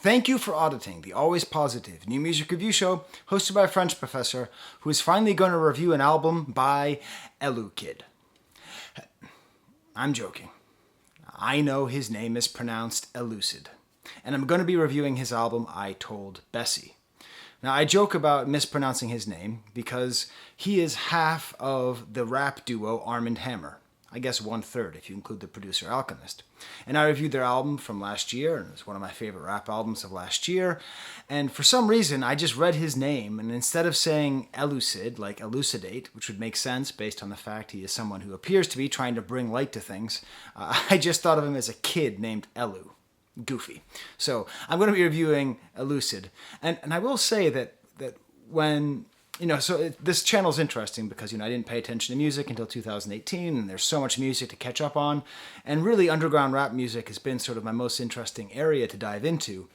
Thank you for auditing the Always Positive new music review show hosted by a French professor who is finally going to review an album by Elucid. I'm joking. I know his name is pronounced Elucid, and I'm going to be reviewing his album I Told Bessie. Now, I joke about mispronouncing his name because he is half of the rap duo Arm & Hammer. I guess 1/3 if you include the producer Alchemist. And I reviewed their album from last year, and it's one of my favorite rap albums of last year. And for some reason, I just read his name, and instead of saying Elucid, like elucidate, which would make sense based on the fact he is someone who appears to be trying to bring light to things, I just thought of him as a kid named Elu. Goofy. So I'm going to be reviewing Elucid. And I will say that when... this channel is interesting because, I didn't pay attention to music until 2018, and there's so much music to catch up on. And really, underground rap music has been sort of my most interesting area to dive into.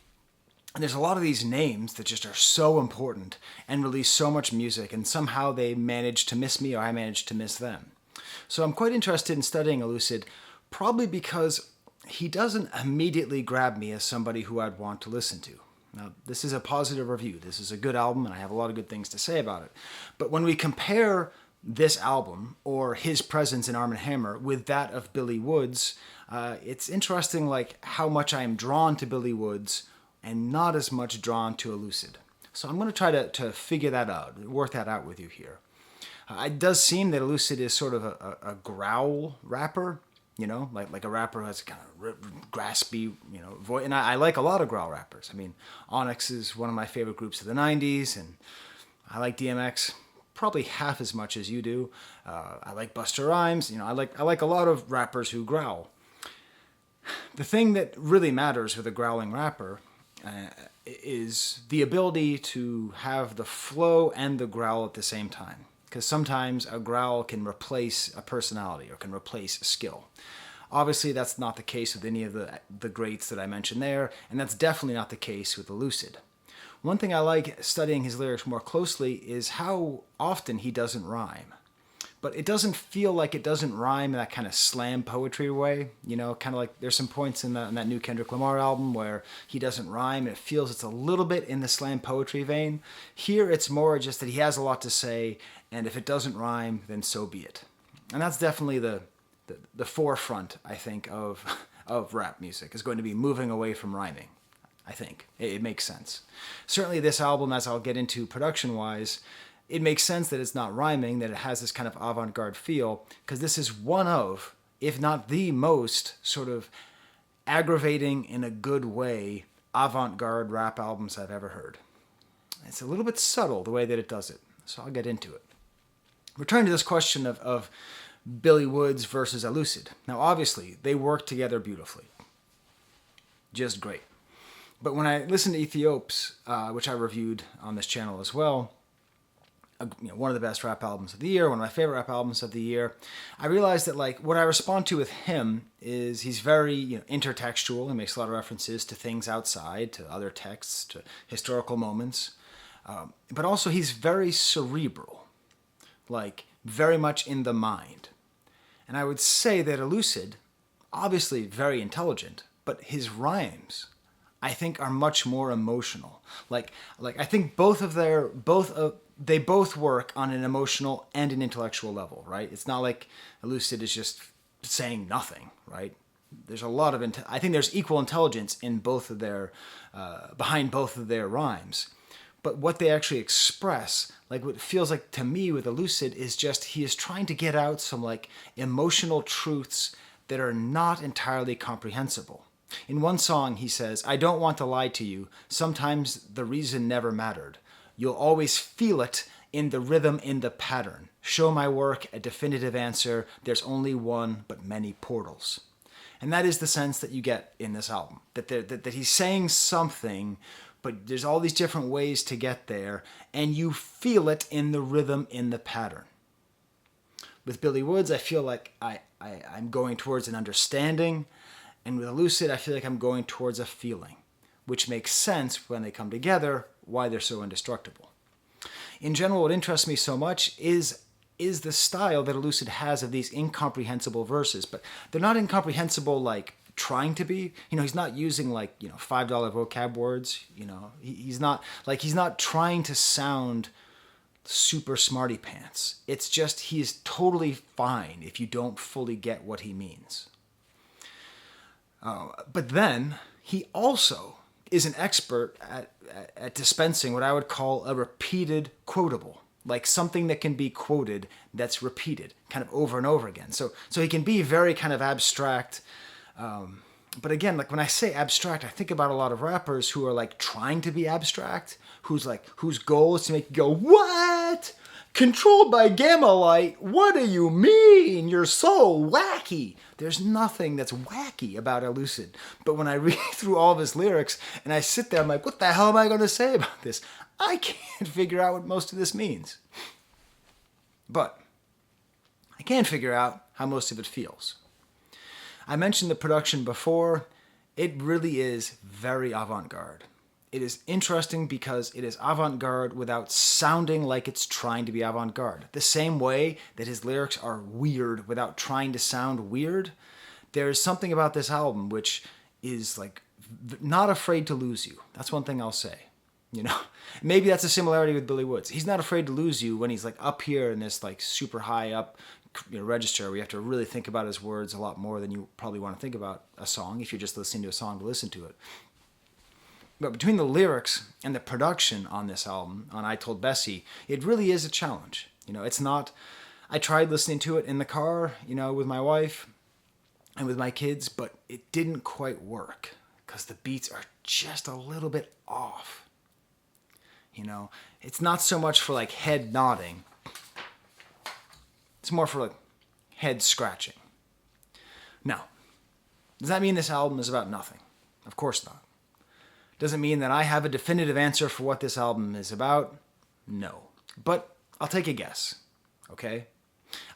And there's a lot of these names that just are so important and release so much music, and somehow they manage to miss me or I manage to miss them. So I'm quite interested in studying Elucid, probably because he doesn't immediately grab me as somebody who I'd want to listen to. Now, this is a positive review. This is a good album, and I have a lot of good things to say about it. But when we compare this album, or his presence in Arm & Hammer, with that of Billy Woods, it's interesting how much I am drawn to Billy Woods and not as much drawn to Elucid. So I'm going to try to figure that out, work that out with you here. It does seem that Elucid is sort of a growl rapper, like a rapper who has a kind of graspy, voice. And I like a lot of growl rappers. I mean, Onyx is one of my favorite groups of the 90s, and I like DMX probably half as much as you do. I like Busta Rhymes. I like a lot of rappers who growl. The thing that really matters with a growling rapper is the ability to have the flow and the growl at the same time. Because sometimes a growl can replace a personality or can replace skill. Obviously, that's not the case with any of the greats that I mentioned there, and that's definitely not the case with Elucid. One thing I like studying his lyrics more closely is how often he doesn't rhyme. But it doesn't feel like it doesn't rhyme in that kind of slam poetry way. Kind of like there's some points in that new Kendrick Lamar album where he doesn't rhyme, and it feels it's a little bit in the slam poetry vein. Here, it's more just that he has a lot to say, and if it doesn't rhyme, then so be it. And that's definitely the forefront, I think, of rap music, is going to be moving away from rhyming. I think. It makes sense. Certainly this album, as I'll get into production-wise, it makes sense that it's not rhyming, that it has this kind of avant-garde feel, because this is one of, if not the most, sort of aggravating in a good way, avant-garde rap albums I've ever heard. It's a little bit subtle the way that it does it, so I'll get into it. Returning to this question of Billy Woods versus Elucid. Now, obviously, they work together beautifully. Just great. But when I listened to Ethiops, which I reviewed on this channel as well, one of the best rap albums of the year, one of my favorite rap albums of the year, I realized that what I respond to with him is he's very intertextual. He makes a lot of references to things outside, to other texts, to historical moments. But also he's very cerebral, very much in the mind. And I would say that Elucid, obviously very intelligent, but his rhymes, I think, are much more emotional. I think they both work on an emotional and an intellectual level, right? It's not like Elucid is just saying nothing, right? There's a lot of I think there's equal intelligence in both of their behind both of their rhymes. But what they actually express, what feels like to me with Elucid, is just he is trying to get out some emotional truths that are not entirely comprehensible. In one song, he says, "I don't want to lie to you. Sometimes the reason never mattered. You'll always feel it in the rhythm, in the pattern. Show my work a definitive answer. There's only one, but many portals." And that is the sense that you get in this album. That he's saying something, but there's all these different ways to get there, and you feel it in the rhythm, in the pattern. With Billy Woods, I feel like I'm going towards an understanding, and with Elucid, I feel like I'm going towards a feeling, which makes sense when they come together, why they're so indestructible. In general, what interests me so much is the style that Elucid has of these incomprehensible verses, but they're not incomprehensible trying to be. He's not using like, $5 vocab words. He's not trying to sound super smarty pants. It's just he's totally fine if you don't fully get what he means. But then he also is an expert at dispensing what I would call a repeated quotable. Like something that can be quoted that's repeated kind of over and over again. So he can be very kind of abstract. But again, like when I say abstract, I think about a lot of rappers who are like trying to be abstract, whose goal is to make you go, what? Controlled by gamma light? What do you mean? You're so wacky. There's nothing that's wacky about Elucid. But when I read through all of his lyrics and I sit there, I'm like, what the hell am I going to say about this? I can't figure out what most of this means. But I can figure out how most of it feels. I mentioned the production before. It really is very avant-garde. It is interesting because it is avant-garde without sounding like it's trying to be avant-garde. The same way that his lyrics are weird without trying to sound weird, there is something about this album which is like not afraid to lose you. That's one thing I'll say. Maybe that's a similarity with Billy Woods. He's not afraid to lose you when he's like up here in this like super high up register where you have to really think about his words a lot more than you probably want to think about a song if you're just listening to a song to listen to it. But between the lyrics and the production on this album, on I Told Bessie, it really is a challenge. It's not... I tried listening to it in the car, with my wife and with my kids, but it didn't quite work because the beats are just a little bit off. It's not so much for like head nodding. It's more for like head scratching. Now, does that mean this album is about nothing? Of course not. Does it mean that I have a definitive answer for what this album is about? No. But I'll take a guess, okay?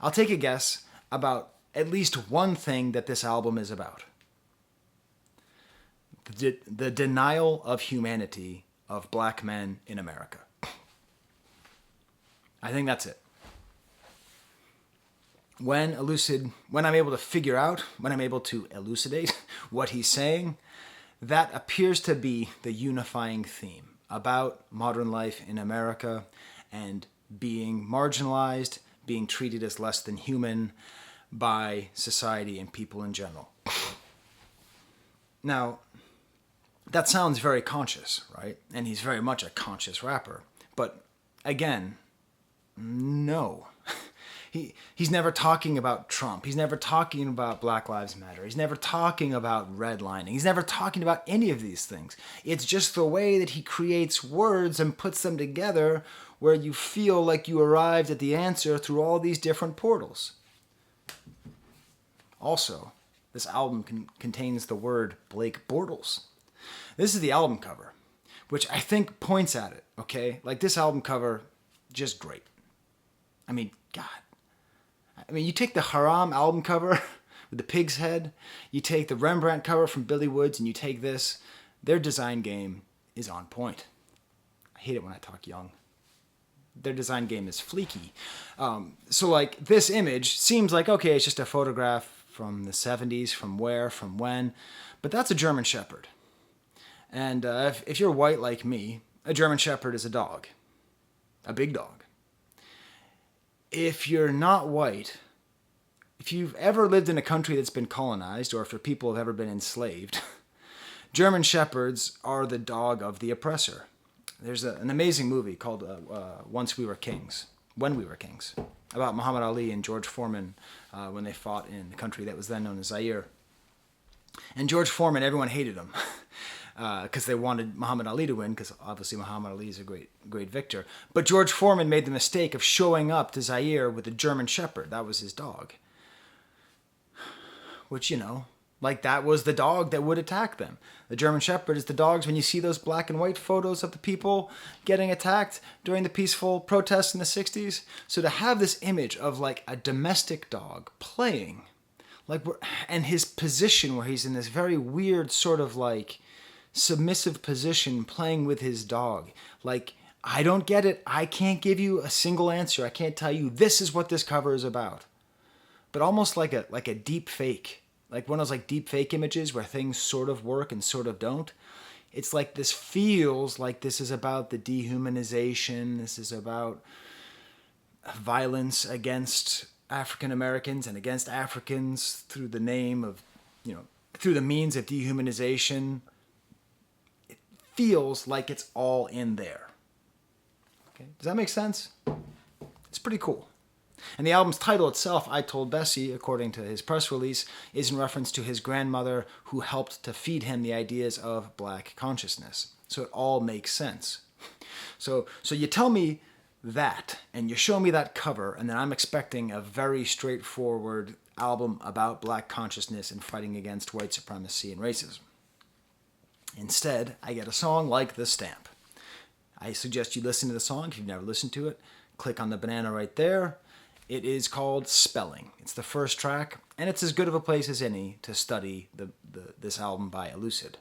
I'll take a guess about at least one thing that this album is about. The denial of humanity of black men in America. I think that's it. When I'm able to figure out, when I'm able to elucidate what he's saying, that appears to be the unifying theme about modern life in America and being marginalized, being treated as less than human by society and people in general. Now, that sounds very conscious, right? And he's very much a conscious rapper. But again, no. He's never talking about Trump. He's never talking about Black Lives Matter. He's never talking about redlining. He's never talking about any of these things. It's just the way that he creates words and puts them together where you feel like you arrived at the answer through all these different portals. Also, this album contains the word Blake Bortles. This is the album cover, which I think points at it, okay? Like this album cover, just great. I mean, God. You take the Haram album cover with the pig's head, you take the Rembrandt cover from Billy Woods, and you take this, their design game is on point. I hate it when I talk young. Their design game is fleeky. So like this image seems like, okay, it's just a photograph from the 70s, from where, from when, but that's a German Shepherd. And if you're white like me, a German Shepherd is a dog, a big dog. If you're not white, if you've ever lived in a country that's been colonized, or if your people have ever been enslaved, German Shepherds are the dog of the oppressor. There's an amazing movie called When We Were Kings, about Muhammad Ali and George Foreman when they fought in the country that was then known as Zaire. And George Foreman, everyone hated him because they wanted Muhammad Ali to win, because obviously Muhammad Ali is a great victor. But George Foreman made the mistake of showing up to Zaire with a German Shepherd. That was his dog. Which, like that was the dog that would attack them. The German Shepherd is the dogs when you see those black and white photos of the people getting attacked during the peaceful protests in the 60s. So to have this image of like a domestic dog playing, and his position where he's in this very weird sort of like submissive position playing with his dog. Like, I don't get it. I can't give you a single answer. I can't tell you this is what this cover is about. But almost like a deep fake like one of those like deep fake images where things sort of work and sort of don't. It's like this feels like this is about the dehumanization. This is about violence against African Americans and against Africans through the name of, through the means of dehumanization. It feels like it's all in there. Okay, does that make sense? It's pretty cool. And the album's title itself, I Told Bessie, according to his press release, is in reference to his grandmother who helped to feed him the ideas of black consciousness. So it all makes sense. So you tell me that, and you show me that cover, and then I'm expecting a very straightforward album about black consciousness and fighting against white supremacy and racism. Instead, I get a song like The Stamp. I suggest you listen to the song if you've never listened to it. Click on the banana right there. It is called Spelling. It's the first track, and it's as good of a place as any to study this album by Elucid.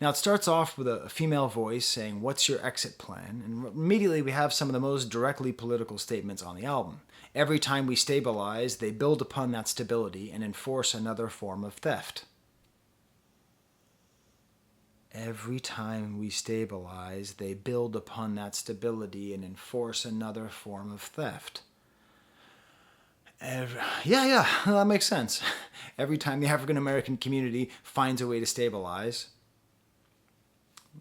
Now, it starts off with a female voice saying, "What's your exit plan?" And immediately we have some of the most directly political statements on the album. Every time we stabilize, they build upon that stability and enforce another form of theft. Every time we stabilize, they build upon that stability and enforce another form of theft. Yeah, that makes sense. Every time the African American community finds a way to stabilize,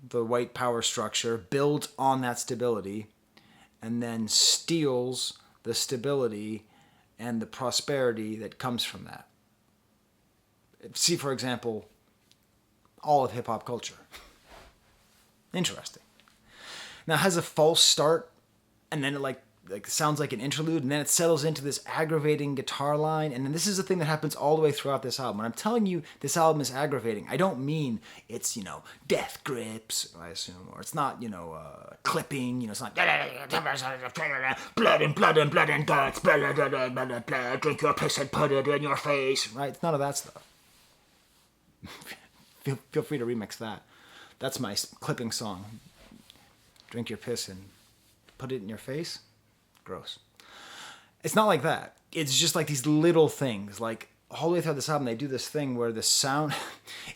the white power structure builds on that stability and then steals the stability and the prosperity that comes from that. See, for example, all of hip-hop culture. Interesting. Now, it has a false start, and then it like sounds like an interlude, and then it settles into this aggravating guitar line, and then this is the thing that happens all the way throughout this album. When I'm telling you this album is aggravating, I don't mean it's, death grips, I assume, or it's not, clipping, it's not blood and guts, blood, drink your piss and put it in your face, right? It's none of that stuff. Feel free to remix that. That's my clipping song. Drink your piss and put it in your face. Gross. It's not like that. It's just like these little things. Like all the way throughout this album, they do this thing where the sound.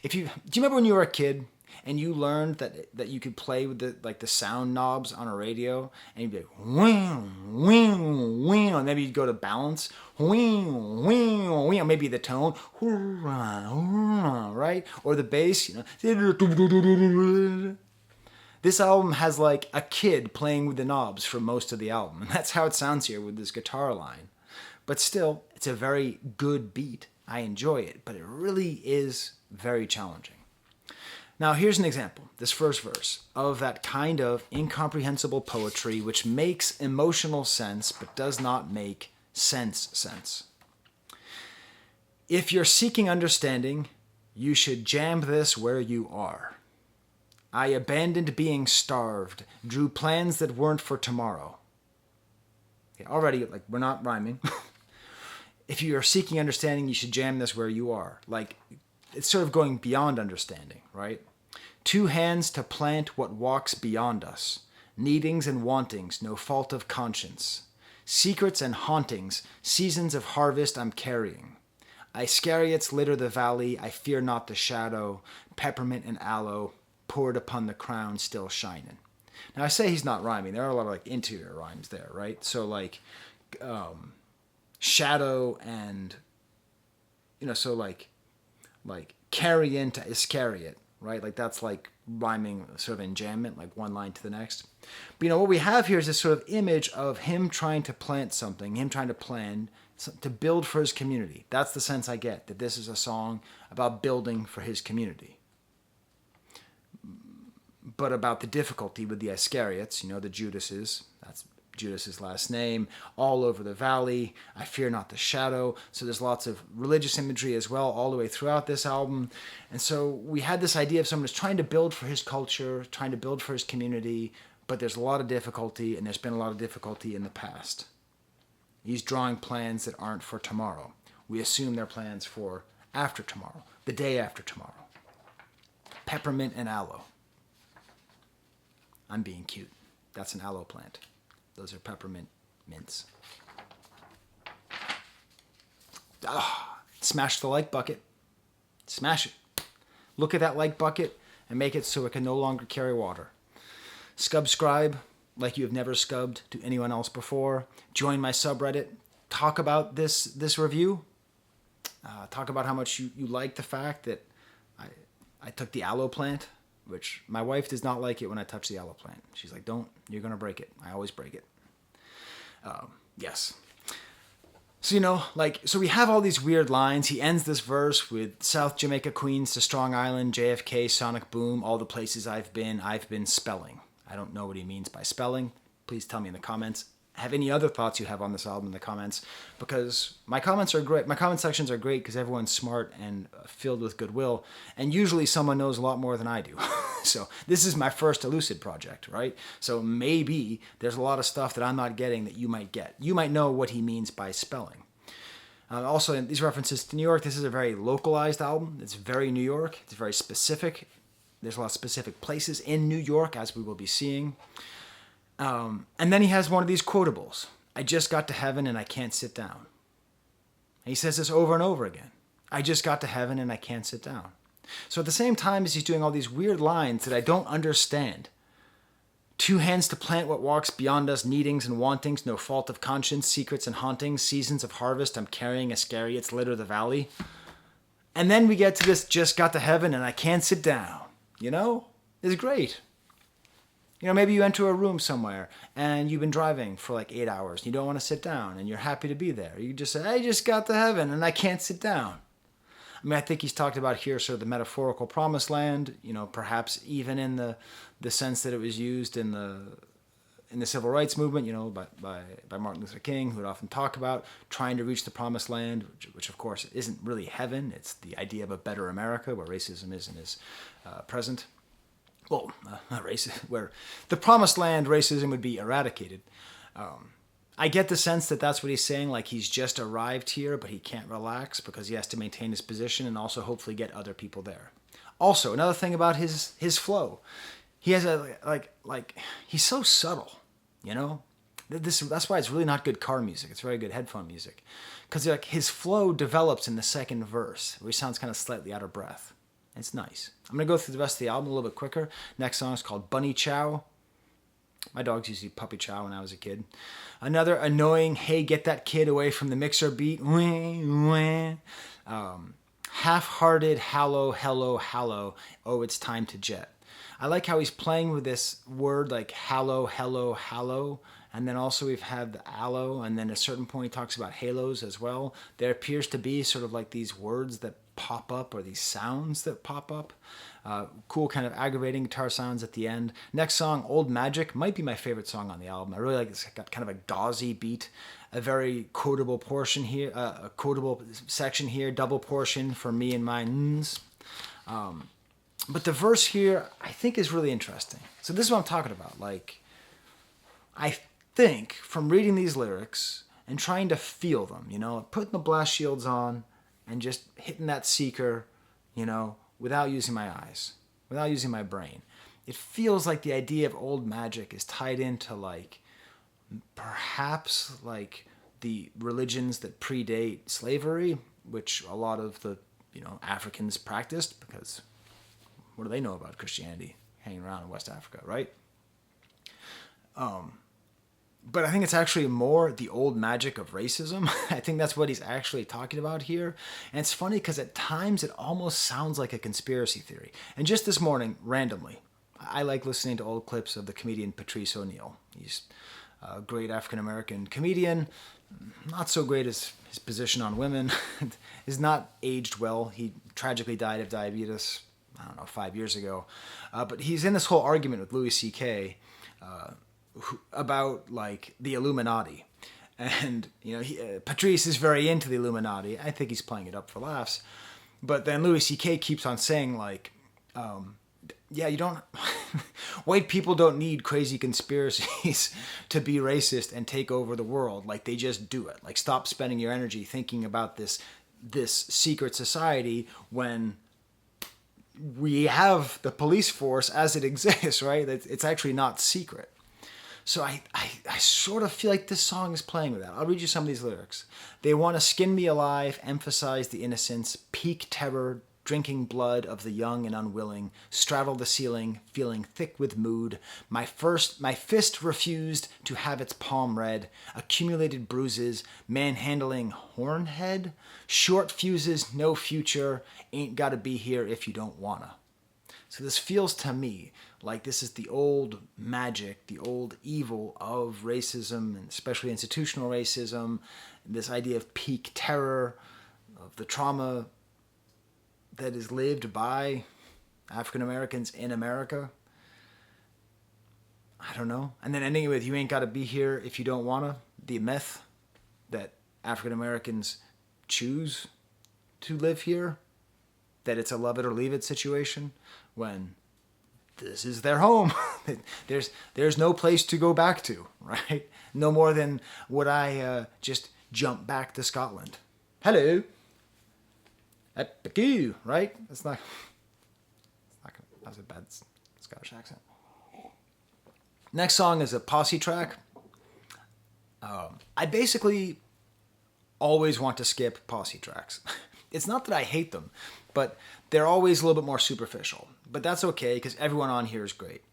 Do you remember when you were a kid and you learned that you could play with the sound knobs on a radio, and you'd be like, wing, wing, wing, and maybe you'd go to balance, wing, wing, wing, maybe the tone, right, or the bass, This album has like a kid playing with the knobs for most of the album, and that's how it sounds here with this guitar line. But still, it's a very good beat. I enjoy it, but it really is very challenging. Now, here's an example, this first verse, of that kind of incomprehensible poetry which makes emotional sense but does not make sense. If you're seeking understanding, you should jam this where you are. I abandoned being starved, drew plans that weren't for tomorrow. Okay, already, we're not rhyming. If you are seeking understanding, you should jam this where you are. It's sort of going beyond understanding, right? 2 hands to plant what walks beyond us. Needings and wantings, no fault of conscience. Secrets and hauntings, seasons of harvest I'm carrying. Iscariots litter the valley, I fear not the shadow. Peppermint and aloe, poured upon the crown still shining. Now I say he's not rhyming. There are a lot of interior rhymes there, right? So shadow and carry into Iscariot, right? That's rhyming sort of enjambment, one line to the next. But what we have here is this sort of image of him trying to plant something, him trying to plan to build for his community. That's the sense I get, that this is a song about building for his community. But about the difficulty with the Iscariots, the Judases, that's Judas's last name, all over the valley, I fear not the shadow. So there's lots of religious imagery as well all the way throughout this album. And so we had this idea of someone who's trying to build for his culture, trying to build for his community, but there's a lot of difficulty, and there's been a lot of difficulty in the past. He's drawing plans that aren't for tomorrow. We assume they're plans for after tomorrow, the day after tomorrow. Peppermint and aloe. I'm being cute. That's an aloe plant. Those are peppermint mints. Smash the like bucket. Smash it. Look at that like bucket and make it so it can no longer carry water. Subscribe like you have never scubbed to anyone else before. Join my subreddit. Talk about this review. Talk about how much you like the fact that I took the aloe plant, which my wife does not like it when I touch the aloe plant. She's like, don't, you're going to break it. I always break it. Yes. So, so we have all these weird lines. He ends this verse with South Jamaica, Queens to Strong Island, JFK, Sonic Boom, all the places I've been spelling. I don't know what he means by spelling. Please tell me in the comments. Have any other thoughts you have on this album in the comments, because my comments are great. My comment sections are great because everyone's smart and filled with goodwill, and usually someone knows a lot more than I do. So this is my first Elucid project, right? So maybe there's a lot of stuff that I'm not getting that you might get. You might know what he means by spelling. Also, in these references to New York, this is a very localized album. It's very New York. It's very specific. There's a lot of specific places in New York, as we will be seeing. And then he has one of these quotables. I just got to heaven and I can't sit down. And he says this over and over again. I just got to heaven and I can't sit down. So at the same time as he's doing all these weird lines that I don't understand. 2 hands to plant what walks beyond us, needings and wantings, no fault of conscience, secrets and hauntings, seasons of harvest, I'm carrying a scary, it's litter the valley. And then we get to this, just got to heaven and I can't sit down. It's great. Maybe you enter a room somewhere and you've been driving for like 8 hours and you don't want to sit down and you're happy to be there. You just say, I just got to heaven and I can't sit down. I think he's talked about here sort of the metaphorical promised land, perhaps even in the sense that it was used in the civil rights movement, by Martin Luther King, who would often talk about trying to reach the promised land, which of course isn't really heaven. It's the idea of a better America where racism isn't as present. Well, not racist, where the promised land racism would be eradicated. I get the sense that that's what he's saying, like he's just arrived here, but he can't relax because he has to maintain his position and also hopefully get other people there. Also, another thing about his flow, he has he's so subtle, That's why it's really not good car music. It's very good headphone music, because his flow develops in the second verse, where he sounds kind of slightly out of breath. It's nice. I'm going to go through the rest of the album a little bit quicker. Next song is called Bunny Chow. My dogs used to eat puppy chow when I was a kid. Another annoying, hey, get that kid away from the mixer beat. Half-hearted, hallow, hello, hallow. Oh, it's time to jet. I like how he's playing with this word like hallow, hello, hallow. And then also we've had the aloe, and then at a certain point he talks about halos as well. There appears to be sort of like these words that pop up, or these sounds that pop up. Cool kind of aggravating guitar sounds at the end. Next song, Old Magic, might be my favorite song on the album. I really like it. It's got kind of a gauzy beat, a very quotable portion here, a quotable section here, double portion for me and mine. But the verse here, I think, is really interesting. So this is what I'm talking about. I think from reading these lyrics and trying to feel them, putting the blast shields on and just hitting that seeker, without using my eyes, without using my brain. It feels like the idea of old magic is tied into perhaps the religions that predate slavery, which a lot of the, Africans practiced, because what do they know about Christianity hanging around in West Africa, right? But I think it's actually more the old magic of racism. I think that's what he's actually talking about here. And it's funny because at times it almost sounds like a conspiracy theory. And just this morning, randomly, I like listening to old clips of the comedian Patrice O'Neal. He's a great African-American comedian. Not so great as his position on women. Is not aged well. He tragically died of diabetes, 5 years ago. But he's in this whole argument with Louis C.K., about the Illuminati, and Patrice is very into the Illuminati. I think he's playing it up for laughs, but then Louis C.K. keeps on saying you don't white people don't need crazy conspiracies to be racist and take over the world. They just do it. Stop spending your energy thinking about this secret society when we have the police force as it exists, right? It's actually not secret. So I sort of feel like this song is playing with that. I'll read you some of these lyrics. They want to skin me alive, emphasize the innocence, peak terror, drinking blood of the young and unwilling, straddle the ceiling, feeling thick with mood. My fist refused to have its palm read, accumulated bruises, manhandling hornhead, short fuses, no future, ain't gotta be here if you don't wanna. So this feels to me like this is the old magic, the old evil of racism, and especially institutional racism, this idea of peak terror, of the trauma that is lived by African Americans in America. I don't know. And then ending it with, you ain't got to be here if you don't want to. The myth that African Americans choose to live here, that it's a love it or leave it situation, when this is their home. There's no place to go back to, right? No more than would I just jump back to Scotland. Hello. Epicue, right? That's not that was a bad Scottish accent. Next song is a posse track. I basically always want to skip posse tracks. It's not that I hate them, but they're always a little bit more superficial. But that's okay, because everyone on here is great.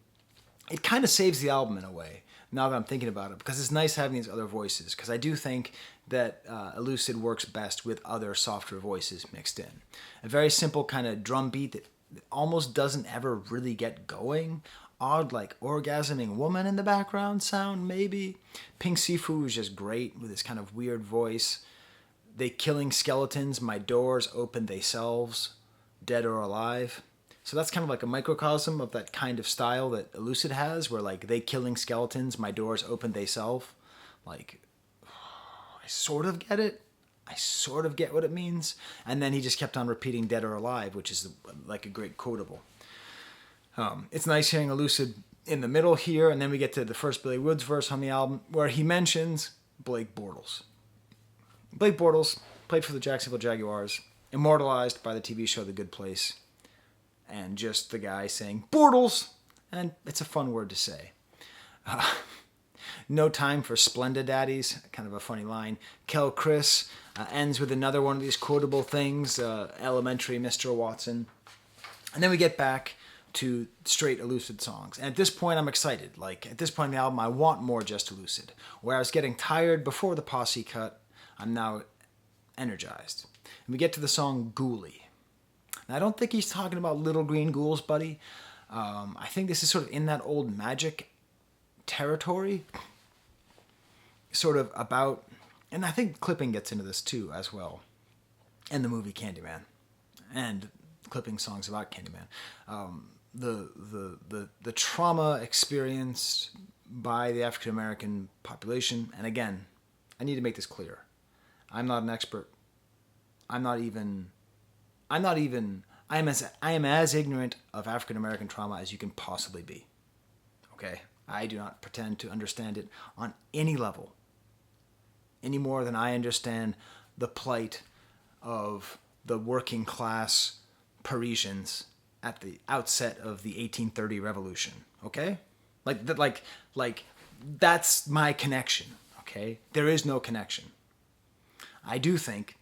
It kind of saves the album in a way, now that I'm thinking about it, because it's nice having these other voices, because I do think that Elucid works best with other softer voices mixed in. A very simple kind of drum beat that almost doesn't ever really get going. Odd, like, orgasming woman in the background sound, maybe. Pink Sifu is just great with his kind of weird voice. They killing skeletons, my doors open theyselves, dead or alive. So that's kind of like a microcosm of that kind of style that Elucid has, where like they killing skeletons, my doors open theyself. Like, I sort of get it. I sort of get what it means. And then he just kept on repeating dead or alive, which is like a great quotable. It's nice hearing Elucid in the middle here, and then we get to the first Billy Woods verse on the album, where he mentions Blake Bortles. Blake Bortles played for the Jacksonville Jaguars, immortalized by the TV show The Good Place, and just the guy saying Bortles, and it's a fun word to say. No time for Splenda Daddies, kind of a funny line. Kel Chris ends with another one of these quotable things, elementary Mr. Watson. And then we get back to straight Elucid songs. And at this point, I'm excited. Like, at this point in the album, I want more just Elucid. Where I was getting tired before the posse cut, I'm now energized. And we get to the song Ghoulie. Now, I don't think he's talking about little green ghouls, buddy. I think this is sort of in that old magic territory. Sort of about, and I think clipping gets into this too as well. And the movie Candyman. And clipping songs about Candyman. The trauma experienced by the African American population. And again, I need to make this clear. I'm not an expert. I am as ignorant of African American trauma as you can possibly be. Okay? I do not pretend to understand it on any level, any more than I understand the plight of the working class Parisians at the outset of the 1830 revolution. Okay? Like that's my connection. Okay? There is no connection. I do think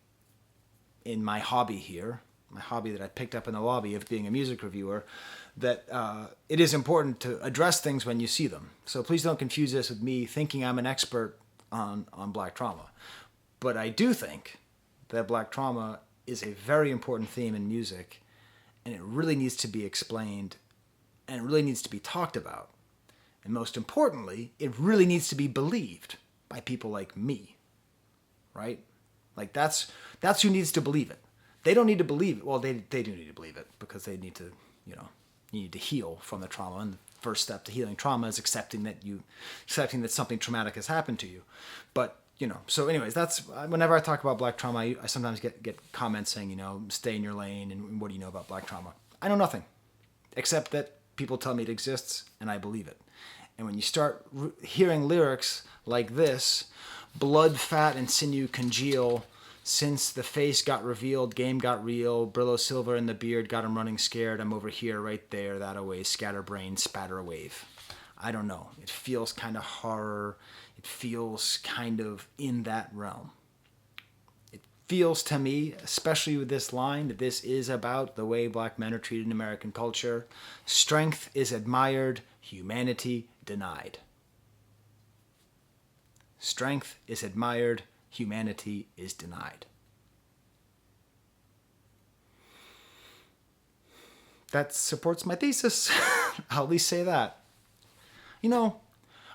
in my hobby here, my hobby that I picked up in the lobby of being a music reviewer, that it is important to address things when you see them. So please don't confuse this with me thinking I'm an expert on black trauma. But I do think that black trauma is a very important theme in music, and it really needs to be explained, and it really needs to be talked about. And most importantly, it really needs to be believed by people like me, right? Like that's who needs to believe it. They don't need to believe it. Well, they do need to believe it, because they need to, you need to heal from the trauma. And the first step to healing trauma is accepting that something traumatic has happened to you. But, so anyways, that's, whenever I talk about black trauma, I sometimes get comments saying, stay in your lane, and what do you know about black trauma? I know nothing, except that people tell me it exists, and I believe it. And when you start hearing lyrics like this, blood, fat, and sinew congeal, since the face got revealed, game got real, Brillo silver in the beard got him running scared, I'm over here, right there, that away, scatterbrain, spatter wave. I don't know. It feels kind of horror. It feels kind of in that realm. It feels to me, especially with this line, that this is about the way black men are treated in American culture. Strength is admired, humanity denied. Strength is admired, humanity is denied. That supports my thesis. I'll at least say that. You know,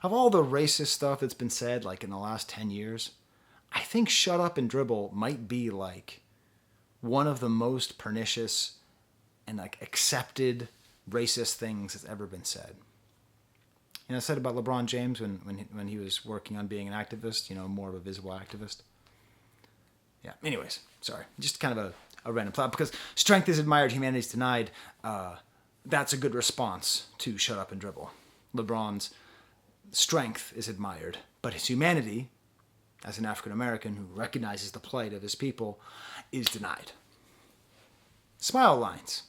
of all the racist stuff that's been said, like in the last 10 years, I think shut up and dribble might be like one of the most pernicious and like accepted racist things that's ever been said. You know, I said about LeBron James when he was working on being an activist, you know, more of a visible activist. Yeah, anyways, sorry. Just kind of a random thought, because strength is admired, humanity is denied. That's a good response to shut up and dribble. LeBron's strength is admired, but his humanity, as an African American who recognizes the plight of his people, is denied. Smile lines.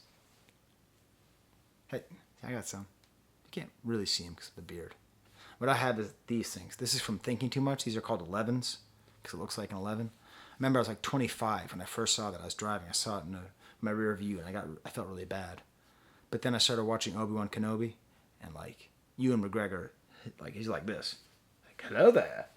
Hey, I got some. You can't really see them because of the beard. What I have is these things. This is from Thinking Too Much. These are called 11s because it looks like an 11. I remember I was like 25 when I first saw that. I was driving. I saw it in my rear view, and I felt really bad. But then I started watching Obi-Wan Kenobi, and like Ewan McGregor, like he's like this. Like, hello there.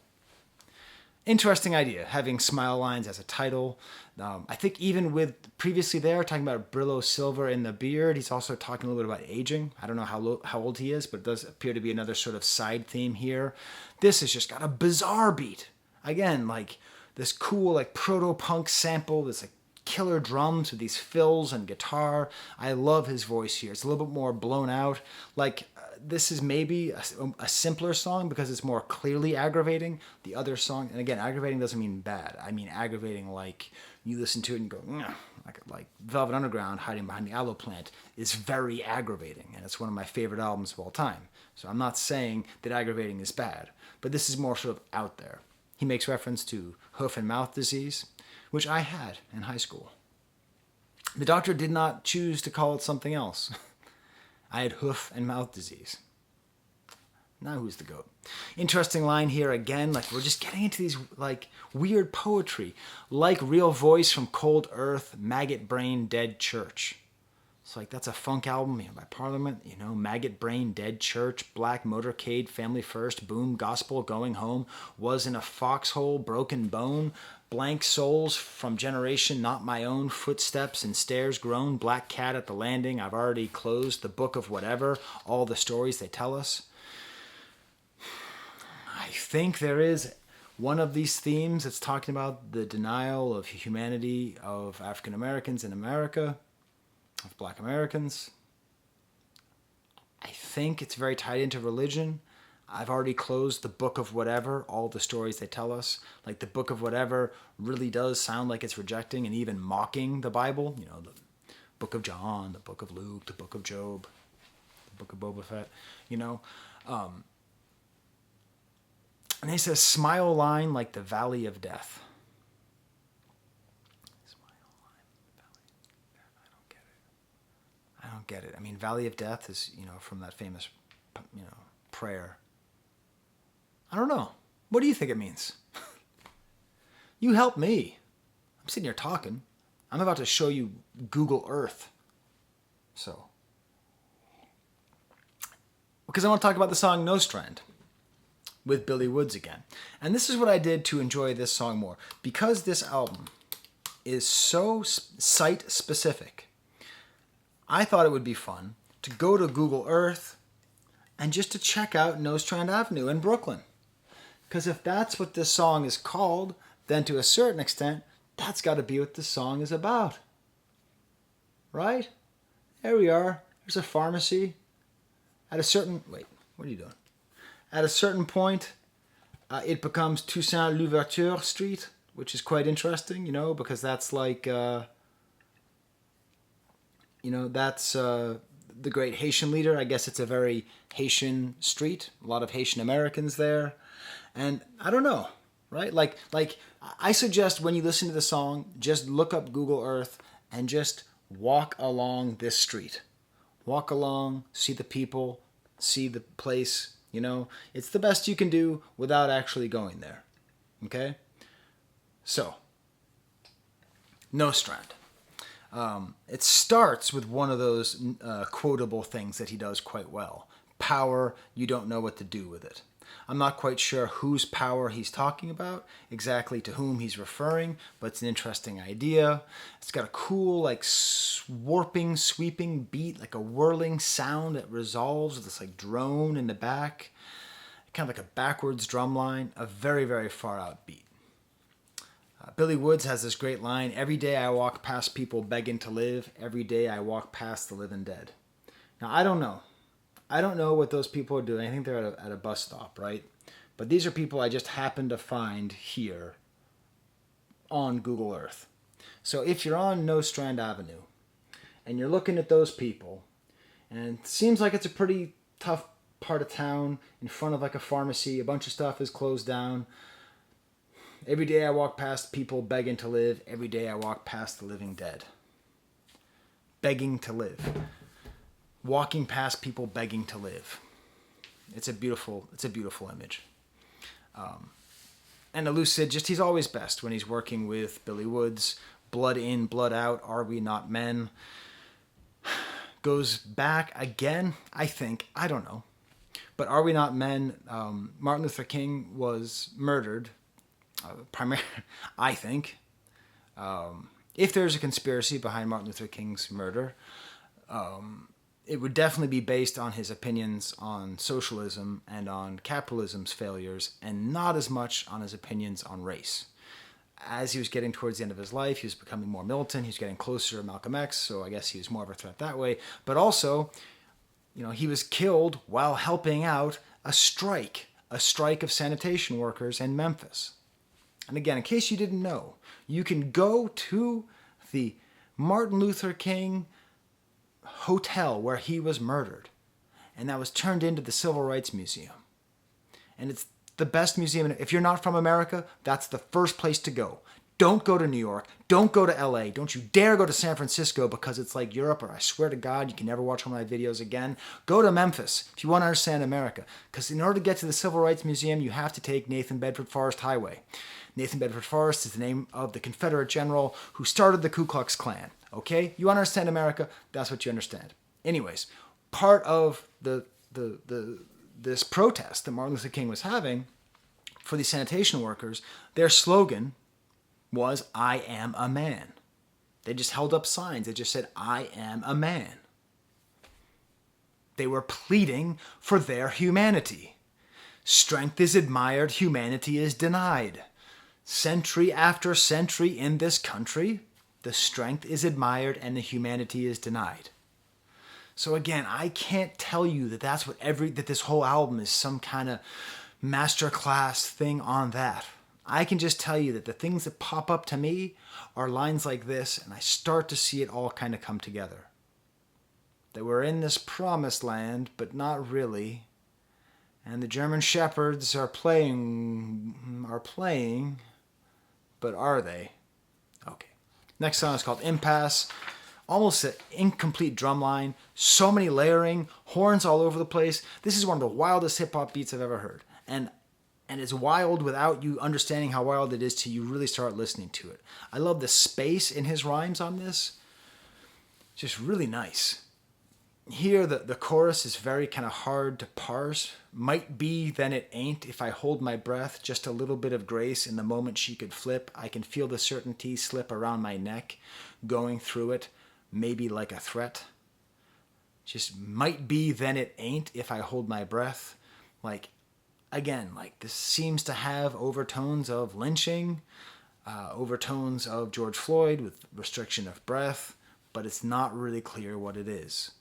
Interesting idea, having smile lines as a title. I think even with previously there, talking about Brillo silver in the beard, he's also talking a little bit about aging. I don't know how old he is, but it does appear to be another sort of side theme here. This has just got a bizarre beat. Again, like this cool like proto-punk sample, this like killer drums with these fills and guitar. I love his voice here. It's a little bit more blown out. Like this is maybe a simpler song because it's more clearly aggravating. The other song, and again, aggravating doesn't mean bad. I mean aggravating like you listen to it and go, like Velvet Underground, Hiding Behind the Aloe Plant, is very aggravating, and it's one of my favorite albums of all time. So I'm not saying that aggravating is bad, but this is more sort of out there. He makes reference to hoof and mouth disease, which I had in high school. The doctor did not choose to call it something else. I had hoof and mouth disease. Now who's the goat? Interesting line here again, like we're just getting into these like weird poetry, like Real Voice from Cold Earth, Maggot Brain, Dead Church. It's like that's a funk album, by Parliament, Maggot Brain, Dead Church, Black Motorcade, Family First, Boom, Gospel, Going Home, Was in a Foxhole, Broken Bone, Blank Souls from Generation Not My Own, Footsteps and Stairs Grown, Black Cat at the Landing, I've Already Closed, The Book of Whatever, All the Stories They Tell Us. I think there is one of these themes that's talking about the denial of humanity of African Americans in America, of Black Americans. I think it's very tied into religion. I've already closed The Book of Whatever, All the Stories They Tell Us. Like the Book of Whatever really does sound like it's rejecting and even mocking the Bible. The Book of John, the Book of Luke, the Book of Job, the Book of Boba Fett, And he says, smile line like the valley of death. I don't get it. I mean, Valley of Death is, from that famous, prayer. I don't know. What do you think it means? You help me. I'm sitting here talking. I'm about to show you Google Earth. So. Because I want to talk about the song No Strand with Billy Woods again. And this is what I did to enjoy this song more. Because this album is so site specific, I thought it would be fun to go to Google Earth and just to check out No Strand Avenue in Brooklyn. Because if that's what this song is called, then to a certain extent, that's got to be what this song is about. Right? There we are. There's a pharmacy. At a certain... Wait, what are you doing? At a certain point, it becomes Toussaint Louverture Street, which is quite interesting, because that's like... that's the great Haitian leader. I guess it's a very Haitian street. A lot of Haitian Americans there. And I don't know, right? Like I suggest when you listen to the song, just look up Google Earth and just walk along this street. Walk along, see the people, see the place, It's the best you can do without actually going there, okay? So, No Strand. It starts with one of those quotable things that he does quite well. Power, you don't know what to do with it. I'm not quite sure whose power he's talking about, exactly to whom he's referring, but it's an interesting idea. It's got a cool, like, warping, sweeping beat, like a whirling sound that resolves with this, like, drone in the back. Kind of like a backwards drum line, a very, very far out beat. Billy Woods has this great line, "Every day I walk past people begging to live. Every day I walk past the living dead." Now, I don't know. I don't know what those people are doing. I think they're at a bus stop, right? But these are people I just happened to find here on Google Earth. So if you're on No Strand Avenue and you're looking at those people, and it seems like it's a pretty tough part of town in front of like a pharmacy, a bunch of stuff is closed down. Every day I walk past people begging to live. Every day I walk past the living dead. Begging to live. Walking past people begging to live. It's a beautiful image. And Elucid, he's always best when he's working with Billy Woods. Blood in, blood out, are we not men? Goes back again, I think, I don't know. But Are We Not Men? Martin Luther King was murdered, I think. If there's a conspiracy behind Martin Luther King's murder, it would definitely be based on his opinions on socialism and on capitalism's failures, and not as much on his opinions on race. As he was getting towards the end of his life, he was becoming more militant. He was getting closer to Malcolm X, so I guess he was more of a threat that way. But also, he was killed while helping out a strike of sanitation workers in Memphis. And again, in case you didn't know, you can go to the Martin Luther King hotel where he was murdered, and that was turned into the Civil Rights Museum. And it's the best museum. If you're not from America, that's the first place to go. Don't go to New York. Don't go to LA. Don't you dare go to San Francisco because it's like Europe, or I swear to God, you can never watch one of my videos again. Go to Memphis if you want to understand America. Because in order to get to the Civil Rights Museum, you have to take Nathan Bedford Forrest Highway. Nathan Bedford Forrest is the name of the Confederate general who started the Ku Klux Klan. Okay? You want to understand America? That's what you understand. Anyways, part of this protest that Martin Luther King was having for these sanitation workers, their slogan was, "I am a man." They just held up signs that just said, "I am a man." They were pleading for their humanity. Strength is admired, humanity is denied. Century after century in this country, the strength is admired and the humanity is denied. So again, I can't tell you that that this whole album is some kind of masterclass thing on that. I can just tell you that the things that pop up to me are lines like this, and I start to see it all kind of come together. That we're in this promised land, but not really. And the German shepherds are playing, but are they? Okay. Next song is called Impasse. Almost an incomplete drum line. So many layering, horns all over the place. This is one of the wildest hip-hop beats I've ever heard. And it's wild without you understanding how wild it is till you really start listening to it. I love the space in his rhymes on this. Just really nice. Here, the chorus is very kind of hard to parse. Might be, then it ain't. If I hold my breath, just a little bit of grace in the moment she could flip. I can feel the certainty slip around my neck, going through it, maybe like a threat. Just might be, then it ain't. If I hold my breath. Again, this seems to have overtones of lynching, overtones of George Floyd with restriction of breath, but it's not really clear what it is.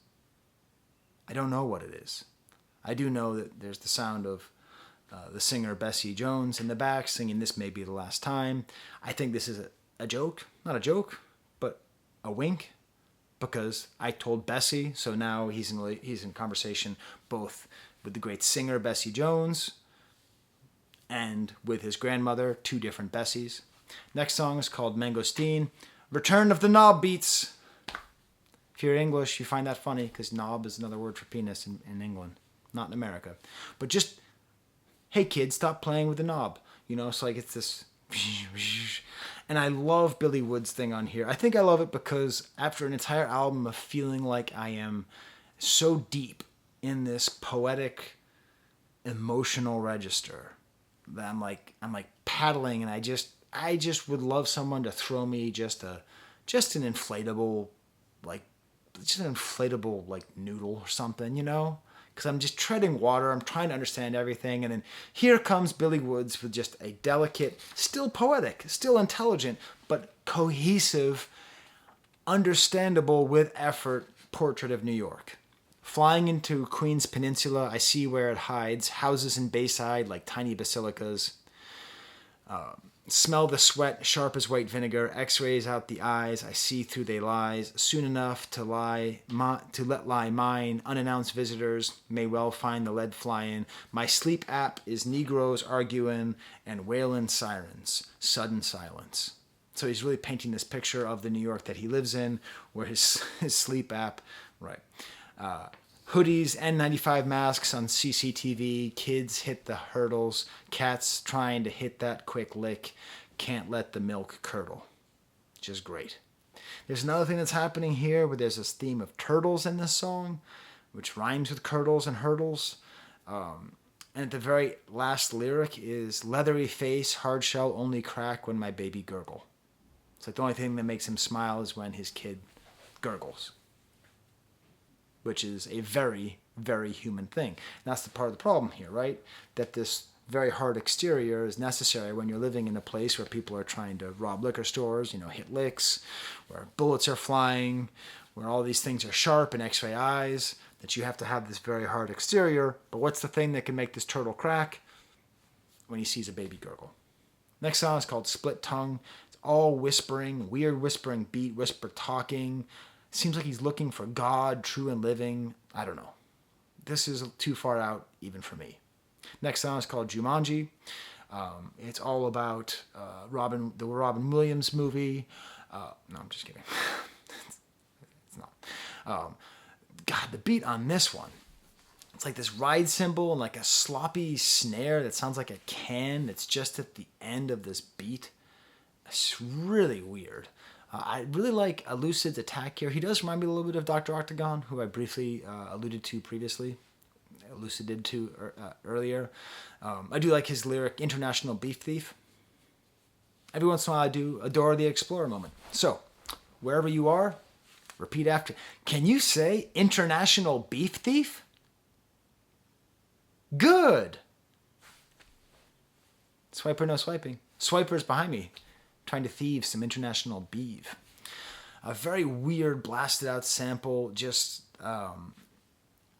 I don't know what it is. I do know that there's the sound of the singer Bessie Jones in the back singing "This May Be the Last Time." I think this is a joke. Not a joke, but a wink, because I told Bessie, so now he's in conversation both with the great singer Bessie Jones and with his grandmother, two different Bessies. Next song is called Mangosteen. Return of the knob beats. If you're English, you find that funny because knob is another word for penis in England, not in America. But just, hey kids, stop playing with the knob. It's like it's this, And I love Billy Wood's thing on here. I think I love it because after an entire album of feeling like I am so deep in this poetic, emotional register that I'm like paddling, and I just would love someone to throw me just an inflatable, like just an inflatable like noodle or something, you know? Because I'm just treading water. I'm trying to understand everything. And then here comes Billy Woods with just a delicate, still poetic, still intelligent, but cohesive, understandable with effort portrait of New York. Flying into Queens Peninsula, I see where it hides. Houses in Bayside like tiny basilicas. Smell the sweat, sharp as white vinegar. X-rays out the eyes. I see through they lies. Soon enough to let lie mine. Unannounced visitors may well find the lead flying. My sleep app is Negroes arguing and wailing sirens. Sudden silence. So he's really painting this picture of the New York that he lives in, where his sleep app, right. Hoodies, N95 masks on CCTV, kids hit the hurdles, cats trying to hit that quick lick, can't let the milk curdle. Just great. There's another thing that's happening here where there's this theme of turtles in this song, which rhymes with curdles and hurdles. And at the very last lyric is, leathery face, hard shell only crack when my baby gurgle. It's like the only thing that makes him smile is when his kid gurgles, which is a very, very human thing. And that's the part of the problem here, right? That this very hard exterior is necessary when you're living in a place where people are trying to rob liquor stores, hit licks, where bullets are flying, where all these things are sharp and x-ray eyes, that you have to have this very hard exterior. But what's the thing that can make this turtle crack? When he sees a baby gurgle. Next song is called Split Tongue. It's all whispering, weird whispering beat, whisper talking. Seems like he's looking for God, true and living. I don't know. This is too far out even for me. Next song is called Jumanji. It's all about the Robin Williams movie. No, I'm just kidding. It's not. God, the beat on this one. It's like this ride cymbal and like a sloppy snare that sounds like a can that's just at the end of this beat. It's really weird. I really like Elucid's attack here. He does remind me a little bit of Dr. Octagon, who I briefly alluded to previously. Elucid did too earlier. I do like his lyric, International Beef Thief. Every once in a while I do adore the Explorer moment. So, wherever you are, repeat after. Can you say International Beef Thief? Good! Swiper, no swiping. Swiper's behind me, trying to thieve some international beef. A very weird, blasted out sample. Just, I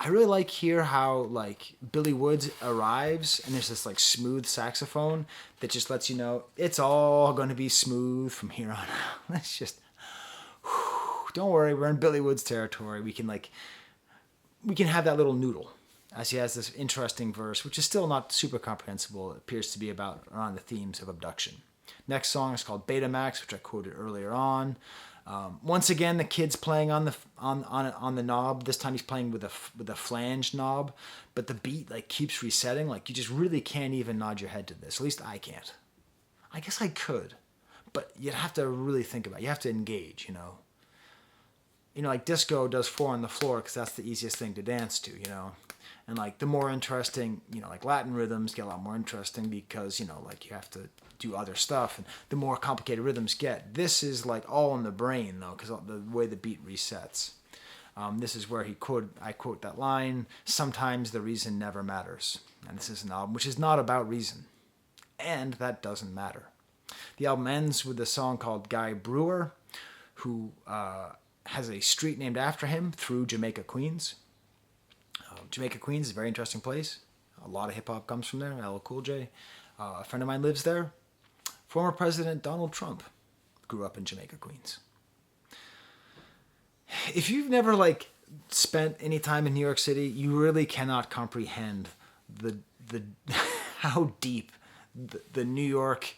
really like here how like Billy Woods arrives and there's this like smooth saxophone that just lets you know it's all going to be smooth from here on out. It's just, don't worry, we're in Billy Woods territory. We can have that little noodle. As he has this interesting verse, which is still not super comprehensible. It appears to be around the themes of abduction. Next song is called Betamax, which I quoted earlier on. Once again, the kid's playing on the knob. This time he's playing with a flange knob, but the beat like keeps resetting. Like you just really can't even nod your head to this. At least I can't. I guess I could, but you'd have to really think about it. You have to engage, like disco does 4 on the floor because that's the easiest thing to dance to, And like the more interesting, like Latin rhythms get a lot more interesting because, like you have to do other stuff. And the more complicated rhythms get, this is like all in the brain though, because the way the beat resets. This is where I quote that line, sometimes the reason never matters. And this is an album which is not about reason. And that doesn't matter. The album ends with a song called Guy Brewer, who has a street named after him through Jamaica, Queens. Jamaica, Queens is a very interesting place. A lot of hip-hop comes from there. LL Cool J. A friend of mine lives there. Former President Donald Trump grew up in Jamaica, Queens. If you've never, spent any time in New York City, you really cannot comprehend the how deep the New York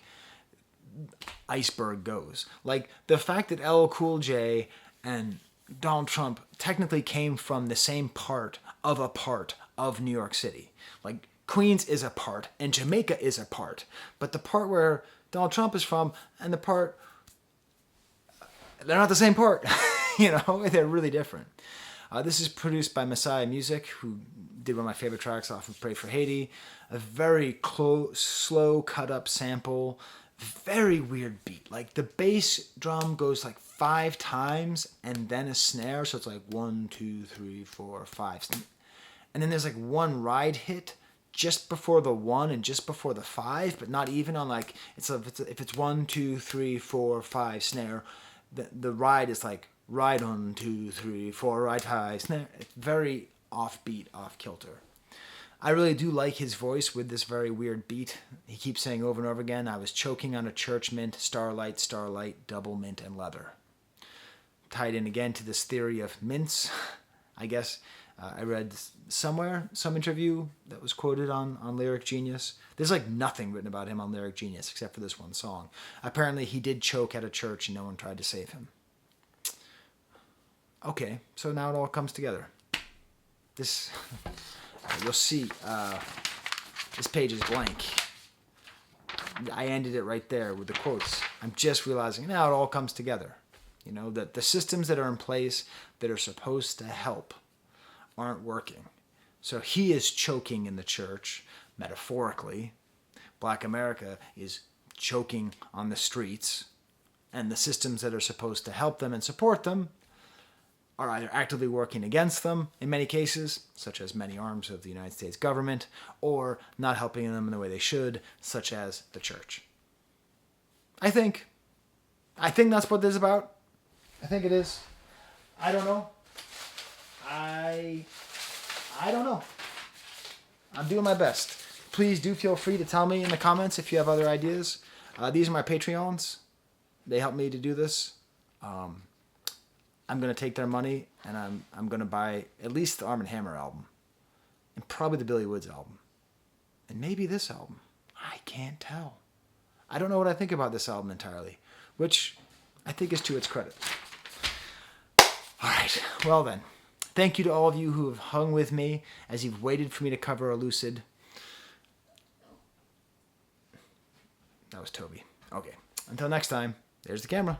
iceberg goes. Like, the fact that LL Cool J and Donald Trump technically came from the same part of New York City. Like, Queens is a part, and Jamaica is a part. But the part where Donald Trump is from and the part, they're not the same part. They're really different. This is produced by Messiah Music, who did one of my favorite tracks off of Pray for Haiti. A very slow cut-up sample. Very weird beat. Like, the bass drum goes like 5 times and then a snare. So it's like 1, 2, 3, 4, 5. And then there's like one ride hit just before the 1 and just before the 5, but not even on like, if it's 1, 2, 3, 4, 5 snare, the ride is like ride 1, 2, 3, 4, ride 5 snare. It's very offbeat, off kilter. I really do like his voice with this very weird beat. He keeps saying over and over again, I was choking on a church mint, starlight, starlight, double mint and leather. Tied in again to this theory of mints, I guess. I read somewhere, some interview that was quoted on Lyric Genius. There's like nothing written about him on Lyric Genius except for this one song. Apparently he did choke at a church and no one tried to save him. Okay, so now it all comes together. This... You'll see, this page is blank. I ended it right there with the quotes. I'm just realizing now it all comes together. That the systems that are in place that are supposed to help aren't working. So he is choking in the church, metaphorically. Black America is choking on the streets. And the systems that are supposed to help them and support them are either actively working against them in many cases, such as many arms of the United States government, or not helping them in the way they should, such as the church. I think that's what this is about. I think it is. I don't know. I don't know. I'm doing my best. Please do feel free to tell me in the comments if you have other ideas. These are my Patreons. They help me to do this. I'm going to take their money and I'm going to buy at least the Arm & Hammer album. And probably the Billy Woods album. And maybe this album. I can't tell. I don't know what I think about this album entirely. Which I think is to its credit. Alright, well then. Thank you to all of you who have hung with me as you've waited for me to cover Elucid. That was Toby. Okay, until next time, there's the camera.